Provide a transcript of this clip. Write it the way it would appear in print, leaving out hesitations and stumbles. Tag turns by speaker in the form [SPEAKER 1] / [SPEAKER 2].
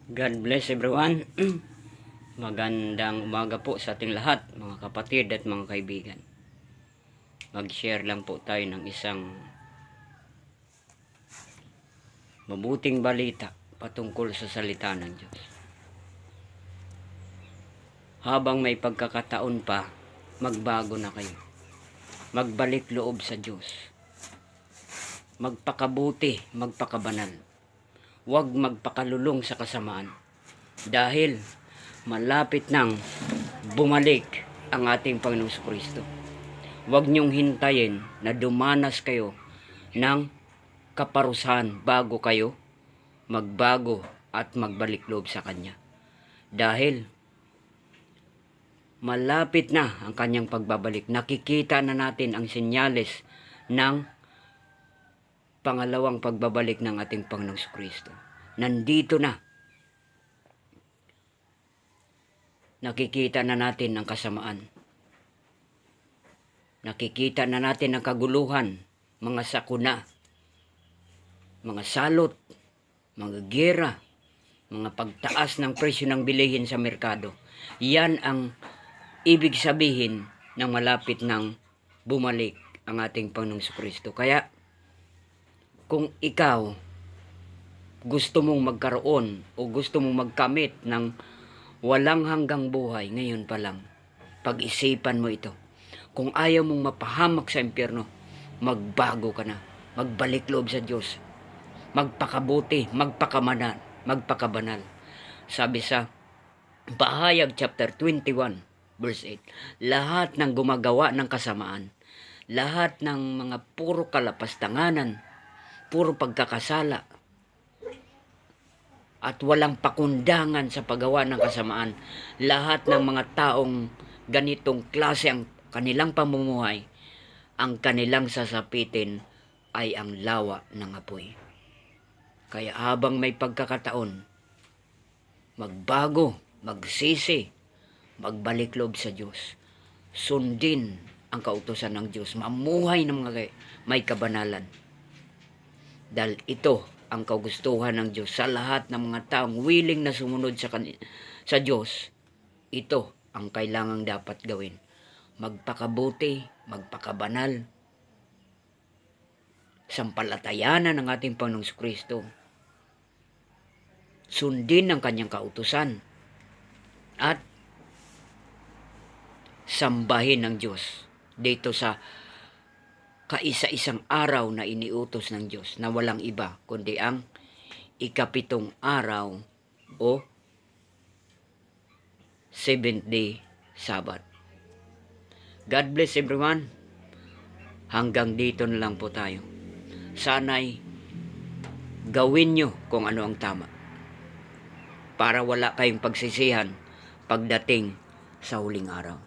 [SPEAKER 1] God bless everyone. Magandang umaga po sa ating lahat, mga kapatid at mga kaibigan. Mag-share lang po tayo ng isang mabuting balita patungkol sa salita ng Diyos. Habang may pagkakataon pa, magbago na kayo. Magbalik loob sa Diyos. Magpakabuti, magpakabanal. Huwag magpakalulong sa kasamaan. Dahil malapit nang bumalik ang ating Panginoong Kristo. Huwag niyong hintayin na dumanas kayo ng kaparusahan bago kayo magbago at magbalik loob sa Kanya. Dahil malapit na ang Kanyang pagbabalik. Nakikita na natin ang senyales ng pangalawang pagbabalik ng ating Panginoong Kristo. Nandito na. Nakikita na natin ang kasamaan. Nakikita na natin ang kaguluhan, mga sakuna, mga salot, mga gera, mga pagtaas ng presyo ng bilihin sa merkado. Yan ang ibig sabihin ng malapit ng bumalik ang ating Panginoong Kristo. Kaya kung ikaw gusto mong magkaroon o gusto mong magkamit ng walang hanggang buhay, ngayon pa lang, pag-isipan mo ito. Kung ayaw mong mapahamak sa impyerno, magbago ka na. Magbalik loob sa Diyos. Magpakabuti, magpakabanal. Sabi sa Pahayag chapter 21, verse 8, lahat ng gumagawa ng kasamaan, lahat ng mga puro kalapastanganan, puro pagkakasala, at walang pakundangan sa paggawa ng kasamaan, lahat ng mga taong ganitong klase ang kanilang pamumuhay, ang kanilang sasapitin ay ang lawa ng apoy. Kaya habang may pagkakataon, magbago, magsisi, magbalik loob sa Diyos. Sundin ang kautusan ng Diyos. Mamuhay ng mga may kabanalan. Dahil ito ang kagustuhan ng Diyos sa lahat ng mga taong willing na sumunod sa Diyos. Ito ang kailangang dapat gawin. Magpakabuti, magpakabanal. Sampalatayanan ng ating Panginoong Kristo. Sundin ang kanyang kautusan. At sambahin ng Diyos dito sa kaisa-isang araw na iniutos ng Diyos na walang iba kundi ang ikapitong araw o 7th day Sabbath. God bless everyone. Hanggang dito na lang po tayo. Sana'y gawin nyo kung ano ang tama para wala kayong pagsisihan pagdating sa huling araw.